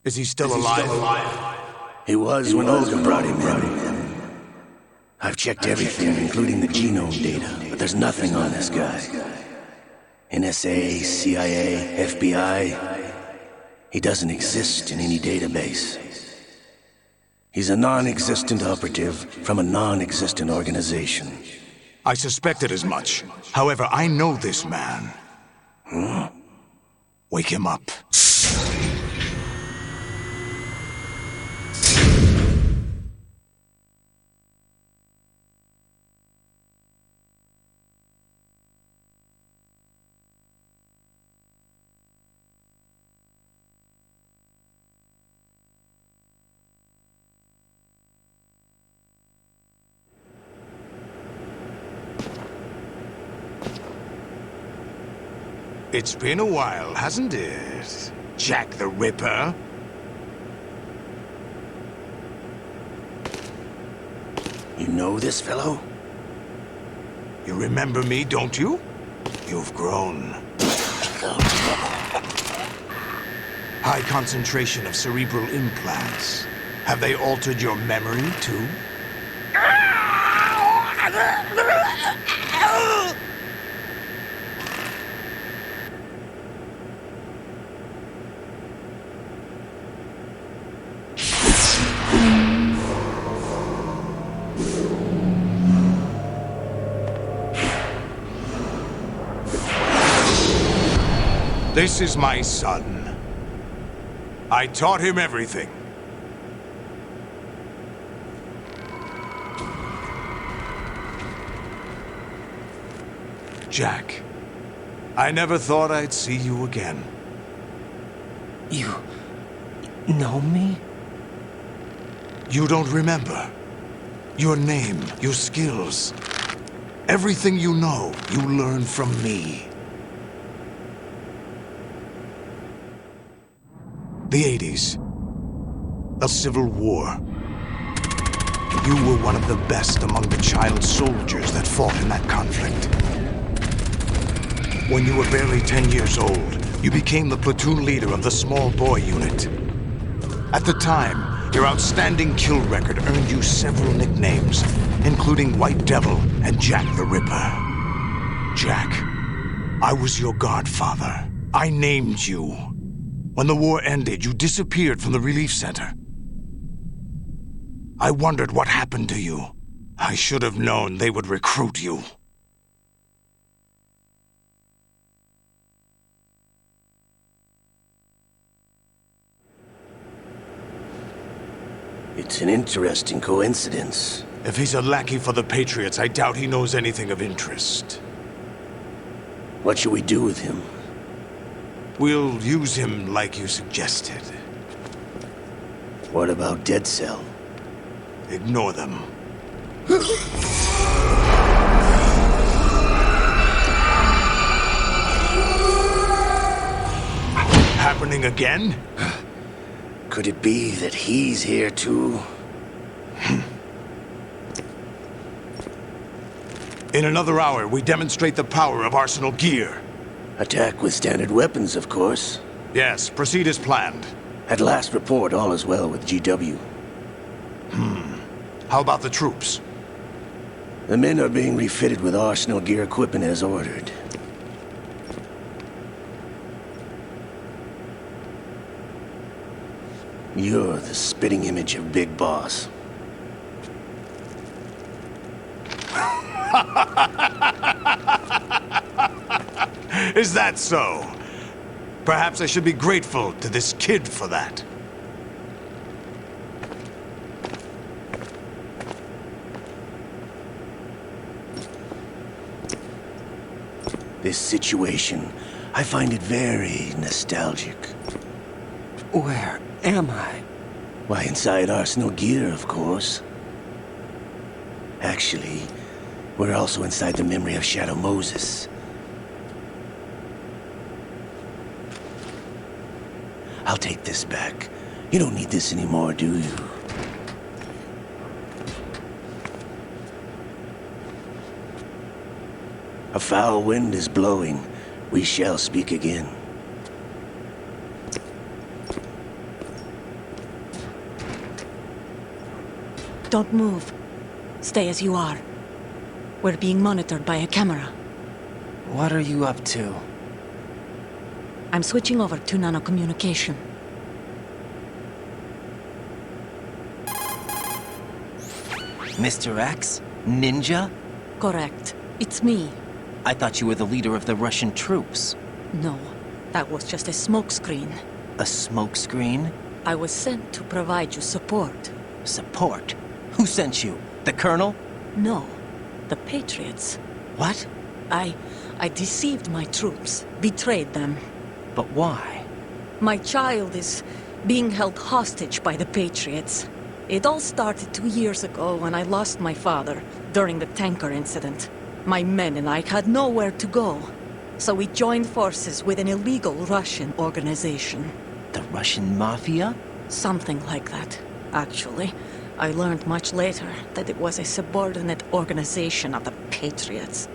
Is he still alive? He was when Olga brought him in. I've checked everything, including the genome data, but there's nothing on this guy. NSA, CIA, FBI. He doesn't exist in any database. He's a non-existent operative from a non-existent organization. I suspected as much. However, I know this man. Wake him up. It's been a while, hasn't it? Jack the Ripper? You know this fellow? You remember me, don't you? You've grown. High concentration of cerebral implants. Have they altered your memory, too? This is my son. I taught him everything. Jack, I never thought I'd see you again. You know me? You don't remember. Your name, your skills. Everything you know, you learned from me. The 80s. A civil war. You were one of the best among the child soldiers that fought in that conflict. When you were barely 10 years old, you became the platoon leader of the small boy unit. At the time, your outstanding kill record earned you several nicknames, including White Devil and Jack the Ripper. Jack, I was your godfather. I named you. When the war ended, you disappeared from the relief center. I wondered what happened to you. I should have known they would recruit you. It's an interesting coincidence. If he's a lackey for the Patriots, I doubt he knows anything of interest. What should we do with him? We'll use him like you suggested. What about Dead Cell? Ignore them. Happening again? Could it be that he's here too? In another hour, we demonstrate the power of Arsenal gear. Attack with standard weapons, of course. Yes, proceed as planned. At last report, all is well with GW. How about the troops? The men are being refitted with Arsenal gear equipment as ordered. You're the spitting image of Big Boss. Is that so? Perhaps I should be grateful to this kid for that. This situation, I find it very nostalgic. Where am I? Why, inside Arsenal gear, of course. Actually, we're also inside the memory of Shadow Moses. I'll take this back. You don't need this anymore, do you? A foul wind is blowing. We shall speak again. Don't move. Stay as you are. We're being monitored by a camera. What are you up to? I'm switching over to nanocommunication. Mr. X? Ninja? Correct. It's me. I thought you were the leader of the Russian troops. No, that was just a smokescreen. A smokescreen? I was sent to provide you support. Support? Who sent you? The Colonel? No, the Patriots. What? I deceived my troops, betrayed them. But why? My child is being held hostage by the Patriots. It all started 2 years ago when I lost my father during the tanker incident. My men and I had nowhere to go, so we joined forces with an illegal Russian organization. The Russian Mafia? Something like that, actually. I learned much later that it was a subordinate organization of the Patriots.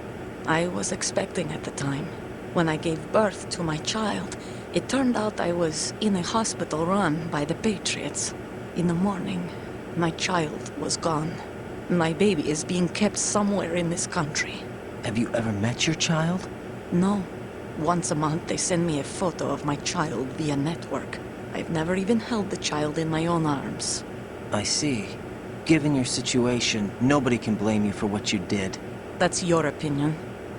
I was expecting at the time. When I gave birth to my child, it turned out I was in a hospital run by the Patriots. In the morning, my child was gone. My baby is being kept somewhere in this country. Have you ever met your child? No. Once a month they send me a photo of my child via network. I've never even held the child in my own arms. I see. Given your situation, nobody can blame you for what you did. That's your opinion.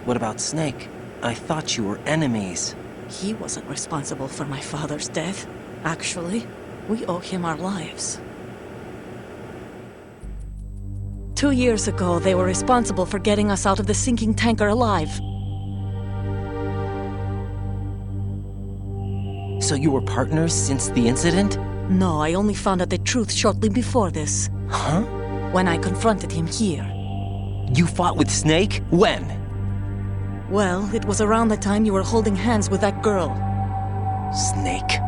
What about Snake? I thought you were enemies. He wasn't responsible for my father's death. Actually, we owe him our lives. 2 years ago, they were responsible for getting us out of the sinking tanker alive. So you were partners since the incident? No, I only found out the truth shortly before this. Huh? When I confronted him here. You fought with Snake? When? Well, it was around the time you were holding hands with that girl. Snake.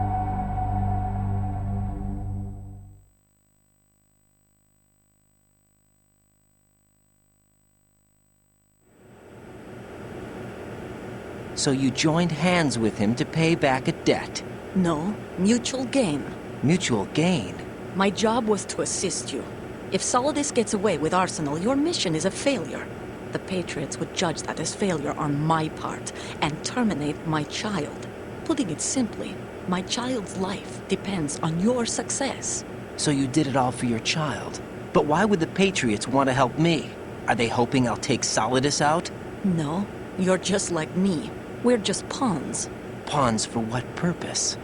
So you joined hands with him to pay back a debt? No, mutual gain. Mutual gain? My job was to assist you. If Solidus gets away with Arsenal, your mission is a failure. The Patriots would judge that as failure on my part and terminate my child. Putting it simply, my child's life depends on your success. So you did it all for your child. But why would the Patriots want to help me? Are they hoping I'll take Solidus out? No, you're just like me. We're just pawns. Pawns for what purpose?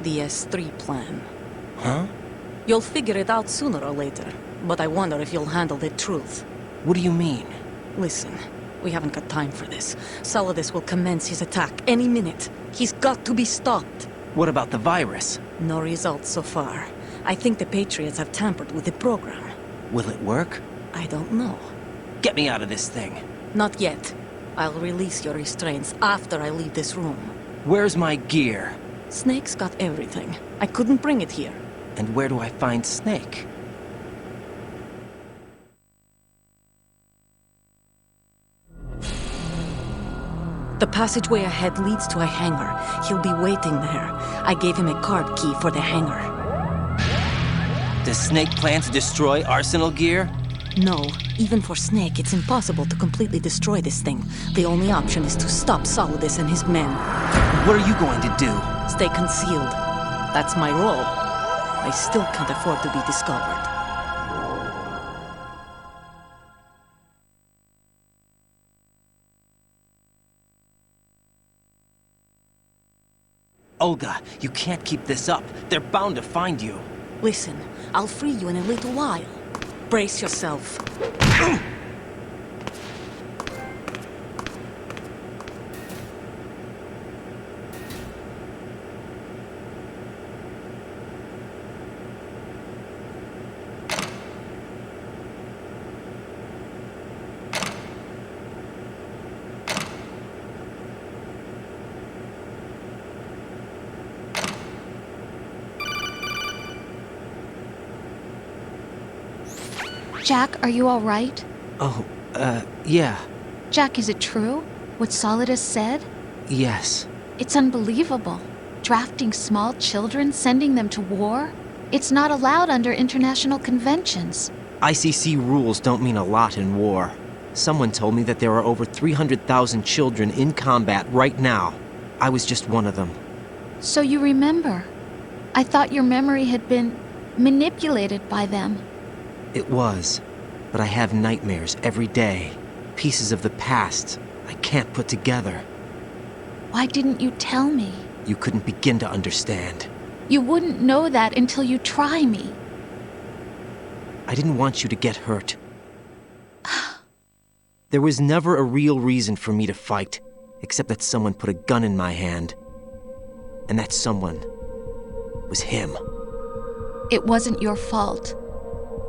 The S3 plan. Huh? You'll figure it out sooner or later, but I wonder if you'll handle the truth. What do you mean? Listen, we haven't got time for this. Solidus will commence his attack any minute. He's got to be stopped. What about the virus? No results so far. I think the Patriots have tampered with the program. Will it work? I don't know. Get me out of this thing. Not yet. I'll release your restraints after I leave this room. Where's my gear? Snake's got everything. I couldn't bring it here. And where do I find Snake? The passageway ahead leads to a hangar. He'll be waiting there. I gave him a card key for the hangar. Does Snake plan to destroy Arsenal gear? No. Even for Snake, it's impossible to completely destroy this thing. The only option is to stop Solidus and his men. What are you going to do? Stay concealed. That's my role. I still can't afford to be discovered. Olga, you can't keep this up. They're bound to find you. Listen, I'll free you in a little while. Brace yourself. Jack, are you all right? Oh, yeah. Jack, is it true? What Solidus said? Yes. It's unbelievable. Drafting small children, sending them to war? It's not allowed under international conventions. ICC rules don't mean a lot in war. Someone told me that there are over 300,000 children in combat right now. I was just one of them. So you remember. I thought your memory had been manipulated by them. It was, but I have nightmares every day. Pieces of the past I can't put together. Why didn't you tell me? You couldn't begin to understand. You wouldn't know that until you try me. I didn't want you to get hurt. There was never a real reason for me to fight, except that someone put a gun in my hand. And that someone was him. It wasn't your fault.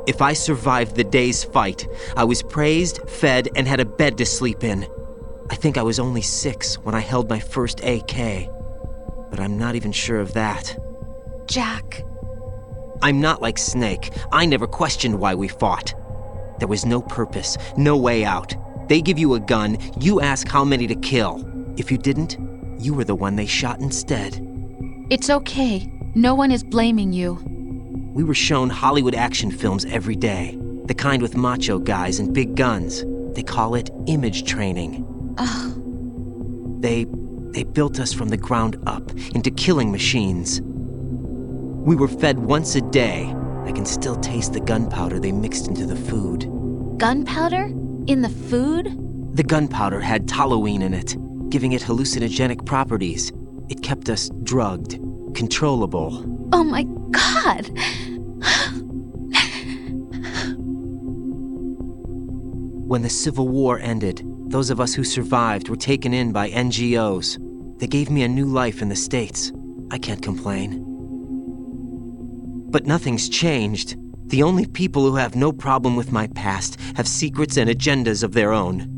If I survived the day's fight, I was praised, fed, and had a bed to sleep in. I think I was only 6 when I held my first AK. But I'm not even sure of that. Jack. I'm not like Snake. I never questioned why we fought. There was no purpose, no way out. They give you a gun, you ask how many to kill. If you didn't, you were the one they shot instead. It's okay. No one is blaming you. We were shown Hollywood action films every day. The kind with macho guys and big guns. They call it image training. Ugh. They built us from the ground up into killing machines. We were fed once a day. I can still taste the gunpowder they mixed into the food. Gunpowder? In the food? The gunpowder had toluene in it, giving it hallucinogenic properties. It kept us drugged, controllable. Oh my God! When the Civil War ended, those of us who survived were taken in by NGOs. They gave me a new life in the States. I can't complain. But nothing's changed. The only people who have no problem with my past have secrets and agendas of their own.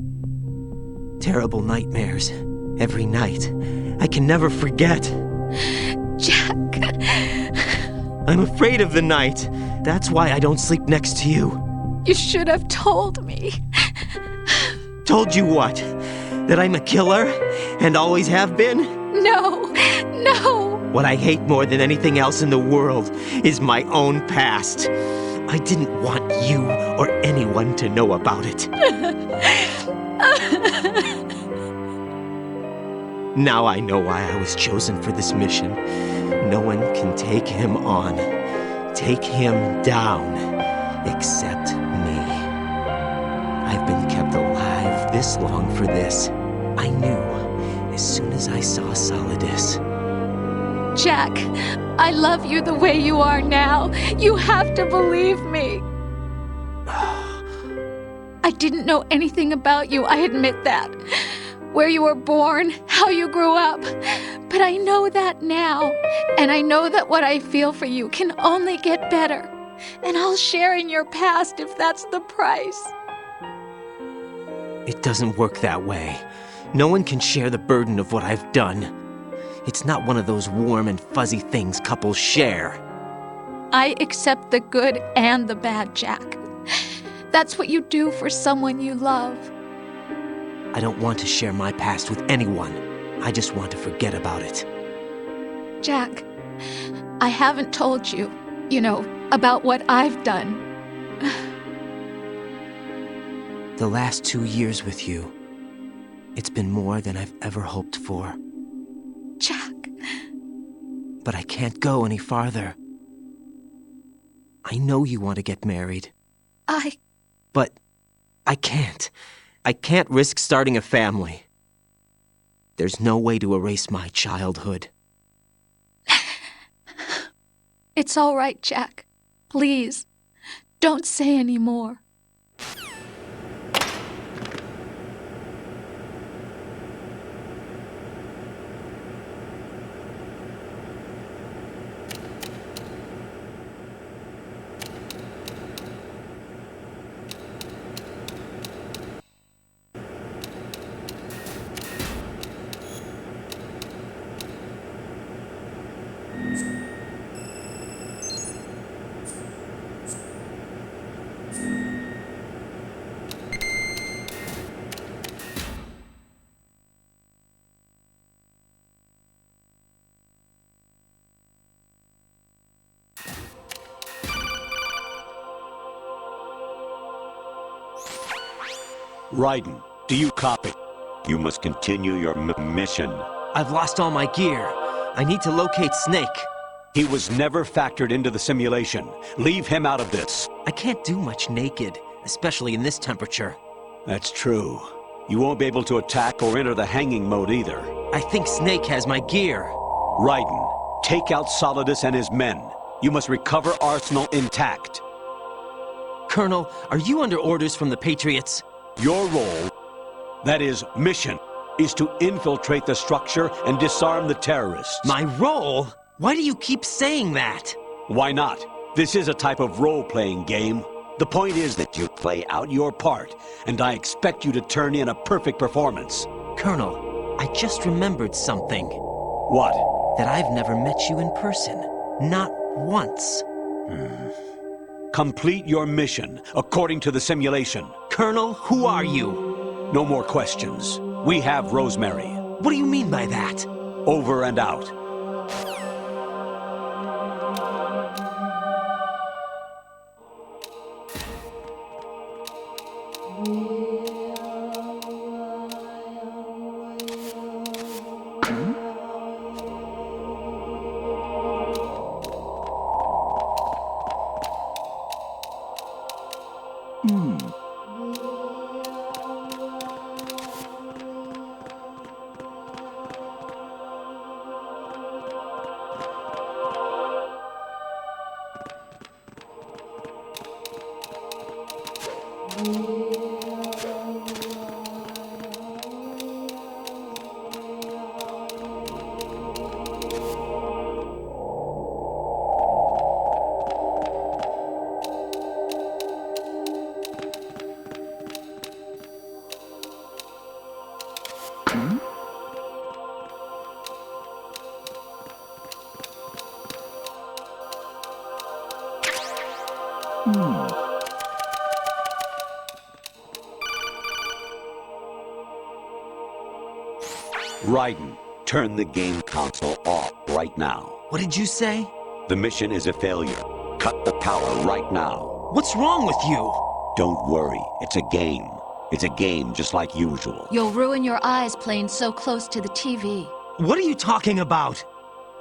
Terrible nightmares. Every night. I can never forget. Jack. I'm afraid of the night. That's why I don't sleep next to you. You should have told me. Told you what? That I'm a killer? And always have been? No. What I hate more than anything else in the world is my own past. I didn't want you or anyone to know about it. Now I know why I was chosen for this mission. No one can take him on, take him down, except me. I've been kept alive this long for this. I knew as soon as I saw Solidus. Jack, I love you the way you are now. You have to believe me. I didn't know anything about you, I admit that. Where you were born, how you grew up. But I know that now. And I know that what I feel for you can only get better. And I'll share in your past if that's the price. It doesn't work that way. No one can share the burden of what I've done. It's not one of those warm and fuzzy things couples share. I accept the good and the bad, Jack. That's what you do for someone you love. I don't want to share my past with anyone. I just want to forget about it. Jack, I haven't told you, about what I've done. The last 2 years with you, it's been more than I've ever hoped for. Jack. But I can't go any farther. I know you want to get married. But I can't. I can't risk starting a family. There's no way to erase my childhood. It's all right, Jack. Please, don't say any more. Raiden, do you copy? You must continue your mission. I've lost all my gear. I need to locate Snake. He was never factored into the simulation. Leave him out of this. I can't do much naked, especially in this temperature. That's true. You won't be able to attack or enter the hanging mode either. I think Snake has my gear. Raiden, take out Solidus and his men. You must recover Arsenal intact. Colonel, are you under orders from the Patriots? Your role, that is, mission, is to infiltrate the structure and disarm the terrorists. My role? Why do you keep saying that? Why not? This is a type of role-playing game. The point is that you play out your part, and I expect you to turn in a perfect performance. Colonel, I just remembered something. What? That I've never met you in person. Not once. Complete your mission, according to the simulation. Colonel, who are you? No more questions. We have Rosemary. What do you mean by that? Over and out. Raiden, turn the game console off right now. What did you say? The mission is a failure. Cut the power right now. What's wrong with you? Don't worry, it's a game. It's a game just like usual. You'll ruin your eyes playing so close to the TV. What are you talking about?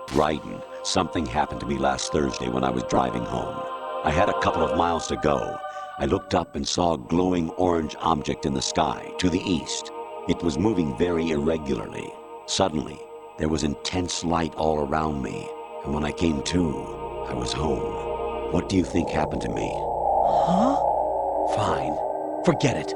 Raiden, something happened to me last Thursday when I was driving home. I had a couple of miles to go. I looked up and saw a glowing orange object in the sky to the east. It was moving very irregularly. Suddenly, there was intense light all around me, and when I came to, I was home. What do you think happened to me? Huh? Fine. Forget it.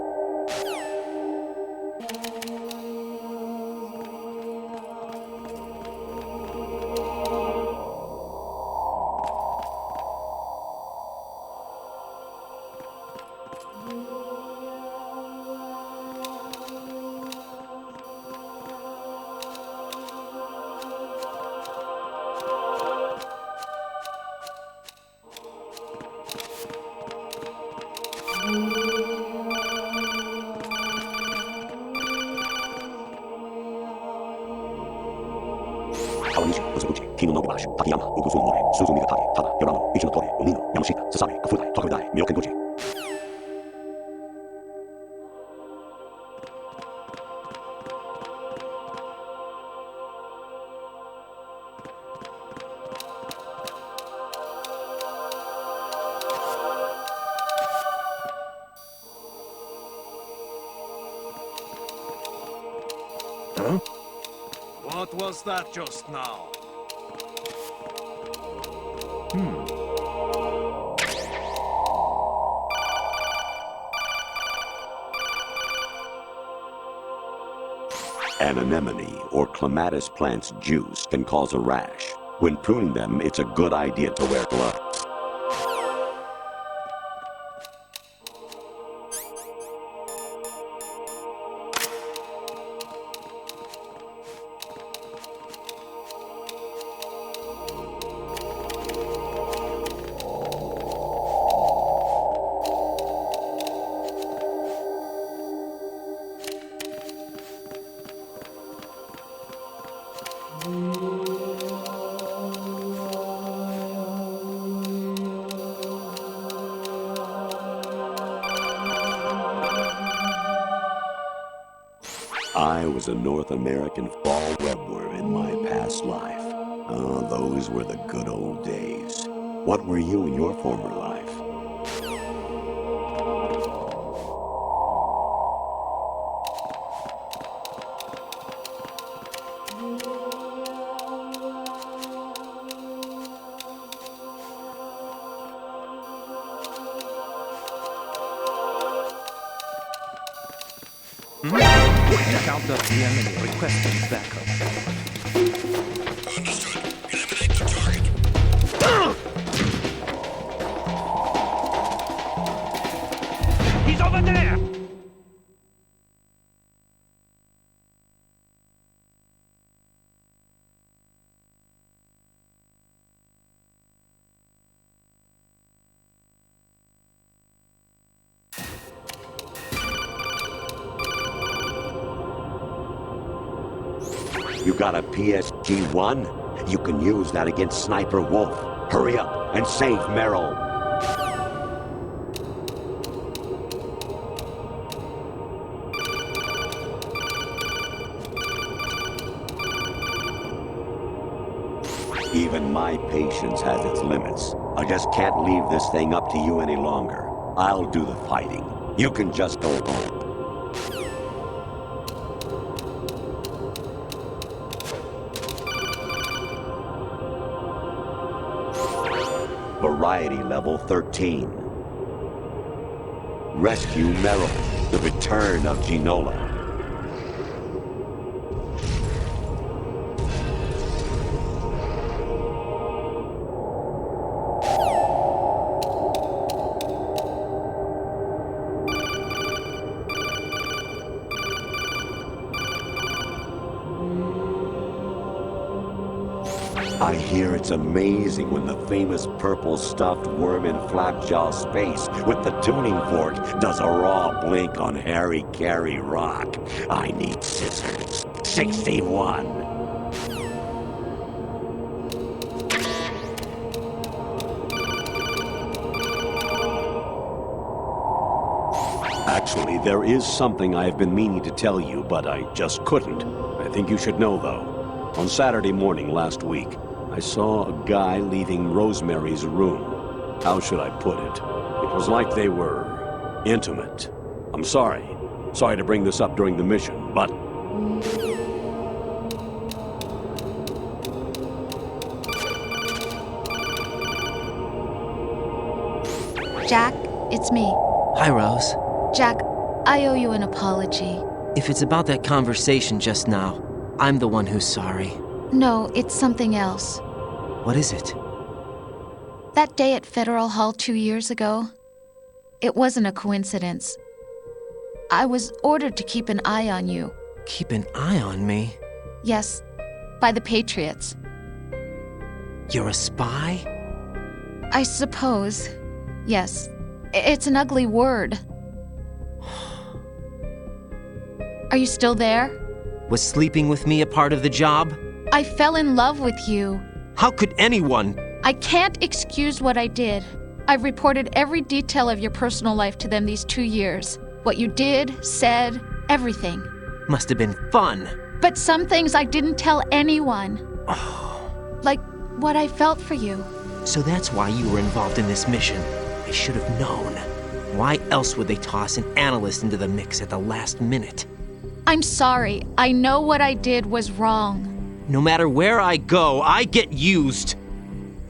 What was that just now? An anemone or clematis plant's juice can cause a rash. When pruning them, it's a good idea to wear gloves. I was a North American fall webworm in my past life. Oh, those were the good old days. What were you in your former life? Counter the enemy requesting backup. Understood. Eliminate the target. He's over there! You got a PSG-1? You can use that against Sniper Wolf. Hurry up and save Merrill. Even my patience has its limits. I just can't leave this thing up to you any longer. I'll do the fighting. You can just go home. Variety level 13. Rescue Merrill, the return of Ginola. I hear it's amazing when the famous purple stuffed worm in Flapjaw space with the tuning fork does a raw blink on Harry Carey rock. I need scissors. 61. Actually, there is something I have been meaning to tell you, but I just couldn't. I think you should know, though. On Saturday morning last week, I saw a guy leaving Rosemary's room. How should I put it? It was like they were intimate. I'm sorry. Sorry to bring this up during the mission, but... Jack, it's me. Hi, Rose. Jack, I owe you an apology. If it's about that conversation just now, I'm the one who's sorry. No, it's something else. What is it? That day at Federal Hall 2 years ago, it wasn't a coincidence. I was ordered to keep an eye on you. Keep an eye on me? Yes, by the Patriots. You're a spy? I suppose. Yes. It's an ugly word. Are you still there? Was sleeping with me a part of the job? I fell in love with you. How could anyone? I can't excuse what I did. I've reported every detail of your personal life to them these 2 years. What you did, said, everything. Must have been fun. But some things I didn't tell anyone. Like what I felt for you. So that's why you were involved in this mission. I should have known. Why else would they toss an analyst into the mix at the last minute? I'm sorry. I know what I did was wrong. No matter where I go, I get used.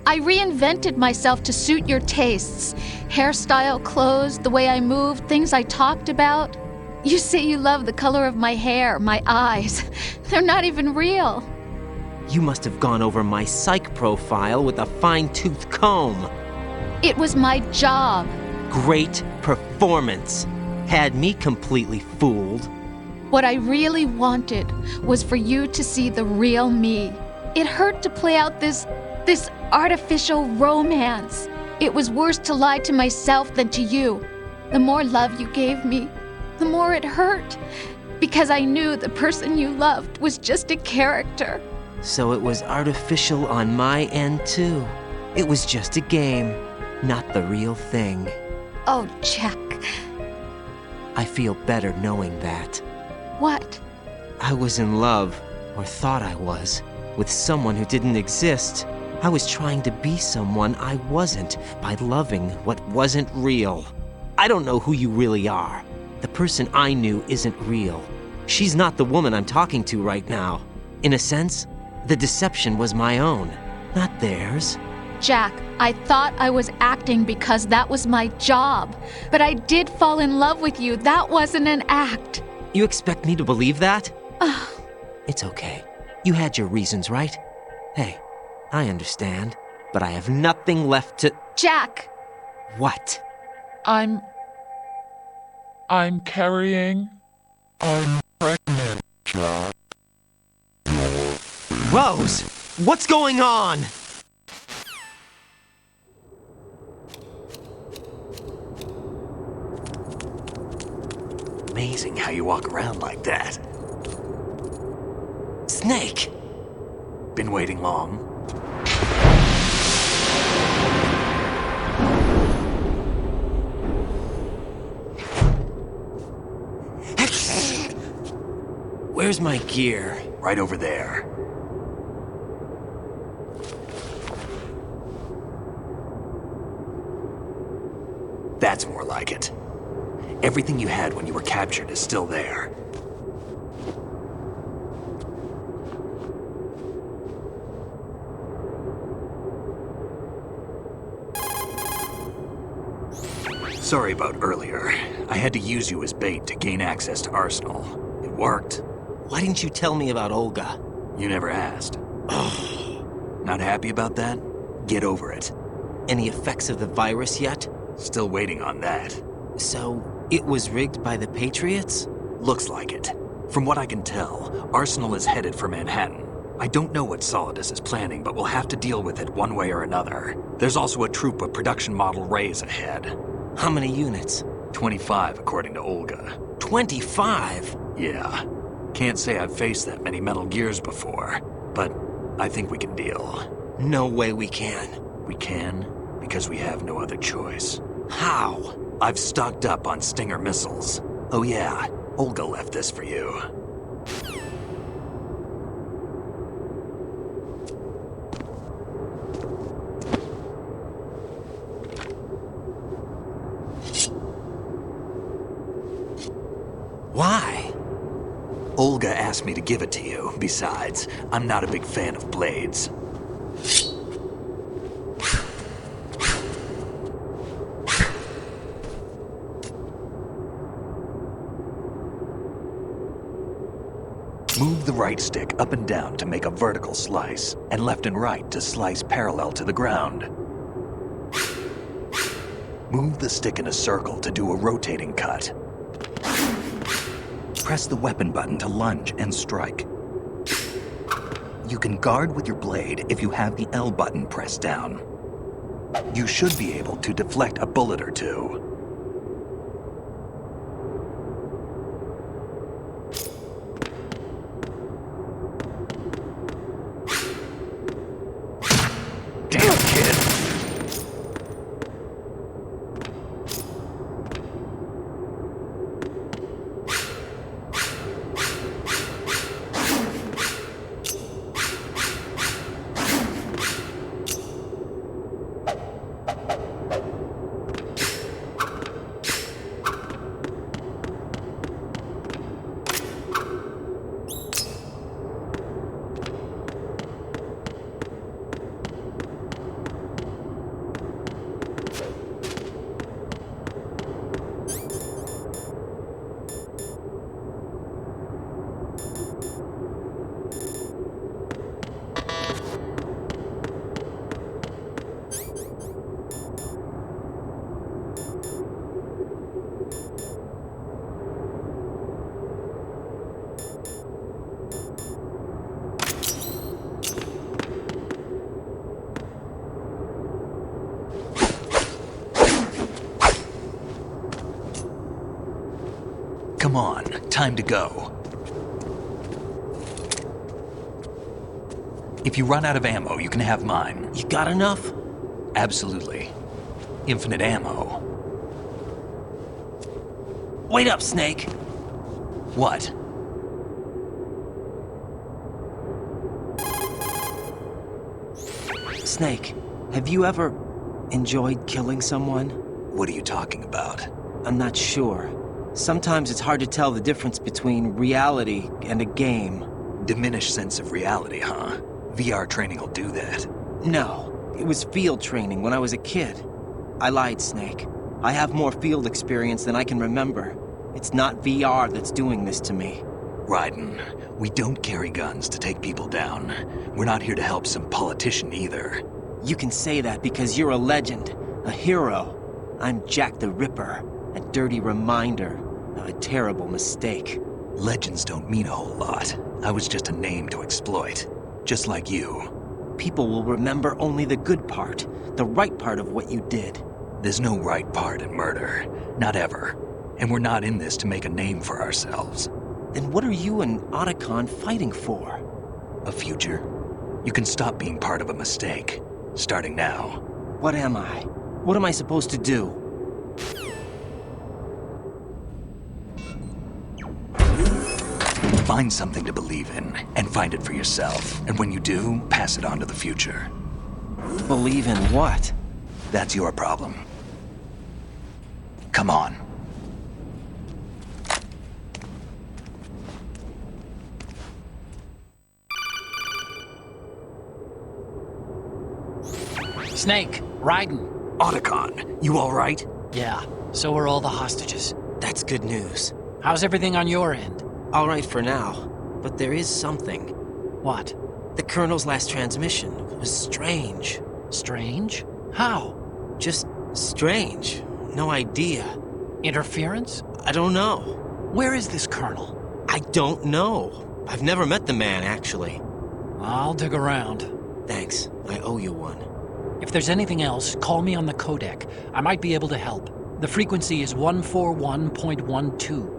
I reinvented myself to suit your tastes. Hairstyle, clothes, the way I moved, things I talked about. You say you love the color of my hair, my eyes. They're not even real. You must have gone over my psych profile with a fine-tooth comb. It was my job. Great performance. Had me completely fooled. What I really wanted was for you to see the real me. It hurt to play out this artificial romance. It was worse to lie to myself than to you. The more love you gave me, the more it hurt. Because I knew the person you loved was just a character. So it was artificial on my end, too. It was just a game, not the real thing. Oh, Jack. I feel better knowing that. What? I was in love, or thought I was, with someone who didn't exist. I was trying to be someone I wasn't by loving what wasn't real. I don't know who you really are. The person I knew isn't real. She's not the woman I'm talking to right now. In a sense, the deception was my own, not theirs. Jack, I thought I was acting because that was my job. But I did fall in love with you. That wasn't an act. You expect me to believe that? It's okay. You had your reasons, right? Hey, I understand, but I have nothing left to... Jack! What? I'm carrying... I'm pregnant, Jack. Rose! What's going on? Amazing how you walk around like that. Snake! Been waiting long? Where's my gear? Right over there. That's more like it. Everything you had when you were captured is still there. Sorry about earlier. I had to use you as bait to gain access to Arsenal. It worked. Why didn't you tell me about Olga? You never asked. Not happy about that? Get over it. Any effects of the virus yet? Still waiting on that. So, it was rigged by the Patriots? Looks like it. From what I can tell, Arsenal is headed for Manhattan. I don't know what Solidus is planning, but we'll have to deal with it one way or another. There's also a troop of production model Rays ahead. How many units? 25, according to Olga. 25? Yeah. Can't say I've faced that many Metal Gears before, but I think we can deal. No way we can. We can, because we have no other choice. How? I've stocked up on Stinger missiles. Oh yeah, Olga left this for you. Why? Olga asked me to give it to you. Besides, I'm not a big fan of blades. Move the right stick up and down to make a vertical slice, and left and right to slice parallel to the ground. Move the stick in a circle to do a rotating cut. Press the weapon button to lunge and strike. You can guard with your blade if you have the L button pressed down. You should be able to deflect a bullet or two. Damn, kid! Come on, time to go. If you run out of ammo, you can have mine. You got enough? Absolutely. Infinite ammo. Wait up, Snake. What? Snake, have you ever enjoyed killing someone? What are you talking about? I'm not sure. Sometimes it's hard to tell the difference between reality and a game. Diminished sense of reality, huh? VR training will do that. No, it was field training when I was a kid. I lied, Snake. I have more field experience than I can remember. It's not VR that's doing this to me. Raiden, we don't carry guns to take people down. We're not here to help some politician either. You can say that because you're a legend, a hero. I'm Jack the Ripper, a dirty reminder of a terrible mistake. Legends don't mean a whole lot. I was just a name to exploit, just like you. People will remember only the good part, the right part of what you did. There's no right part in murder, not ever. And we're not in this to make a name for ourselves. Then what are you and Otacon fighting for? A future? You can stop being part of a mistake, starting now. What am I? What am I supposed to do? Find something to believe in, and find it for yourself. And when you do, pass it on to the future. Believe in what? That's your problem. Come on. Snake, Raiden. Otacon, you all right? Yeah, so are all the hostages. That's good news. How's everything on your end? All right for now, but there is something. What? The Colonel's last transmission was strange. Strange? How? Just strange. No idea. Interference? I don't know. Where is this Colonel? I don't know. I've never met the man, actually. I'll dig around. Thanks. I owe you one. If there's anything else, call me on the codec. I might be able to help. The frequency is 141.12.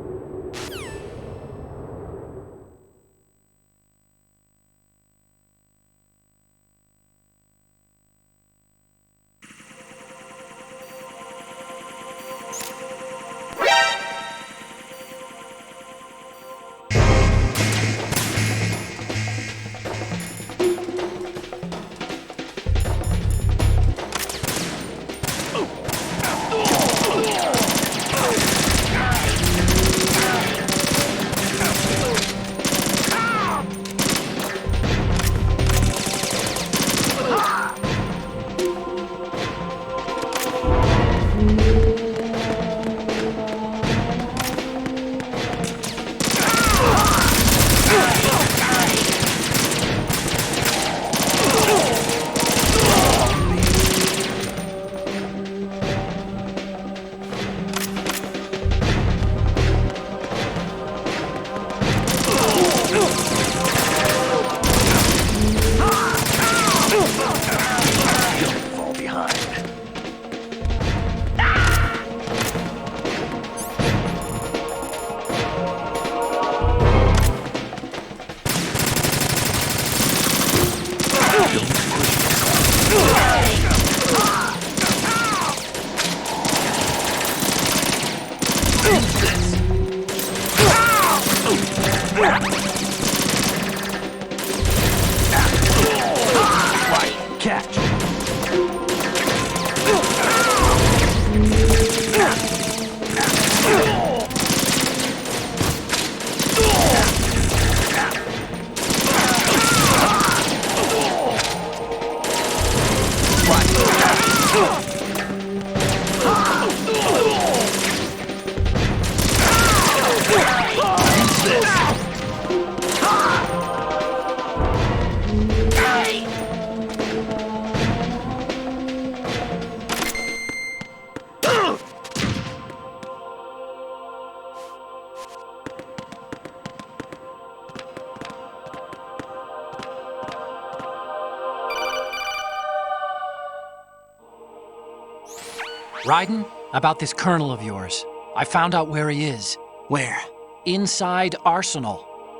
Raiden, about this colonel of yours. I found out where he is. Where? Inside Arsenal.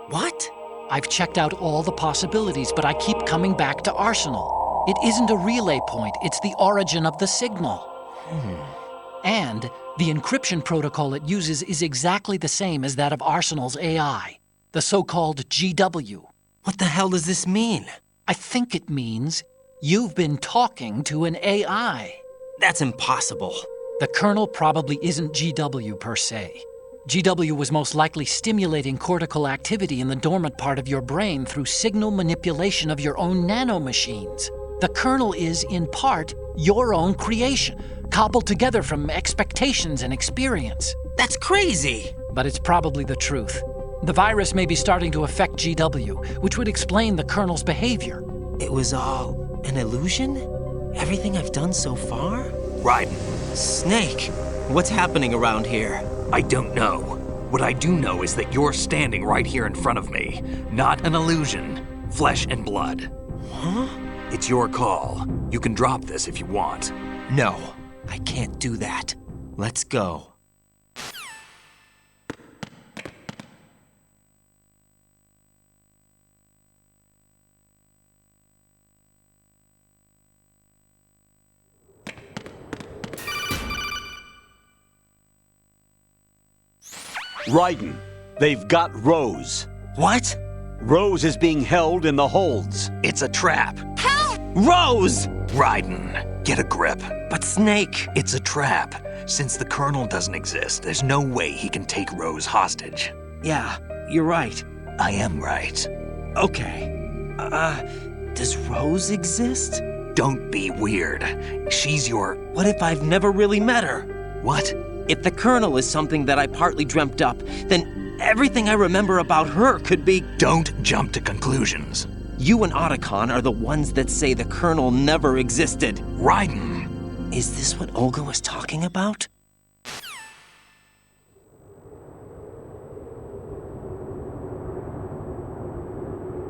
What? I've checked out all the possibilities, but I keep coming back to Arsenal. It isn't a relay point, it's the origin of the signal. And the encryption protocol it uses is exactly the same as that of Arsenal's AI, the so-called GW. What the hell does this mean? I think it means You've been talking to an AI. That's impossible. The kernel probably isn't GW per se. GW was most likely stimulating cortical activity in the dormant part of your brain through signal manipulation of your own nanomachines. The kernel is, in part, your own creation, cobbled together from expectations and experience. That's crazy! But it's probably the truth. The virus may be starting to affect GW, which would explain the kernel's behavior. It was all an illusion? Everything I've done so far? Raiden. Snake, what's happening around here? I don't know. What I do know is that you're standing right here in front of me. Not an illusion. Flesh and blood. Huh? It's your call. You can drop this if you want. No, I can't do that. Let's go. Raiden, they've got Rose. What? Rose is being held in the holds. It's a trap. Help! Rose! Raiden, get a grip. But Snake... It's a trap. Since the Colonel doesn't exist, there's no way he can take Rose hostage. Yeah, you're right. I am right. Okay. Does Rose exist? Don't be weird. She's your... What if I've never really met her? What? If the Colonel is something that I partly dreamt up, then everything I remember about her could be... Don't jump to conclusions. You and Otacon are the ones that say the Colonel never existed. Raiden! Is this what Olga was talking about?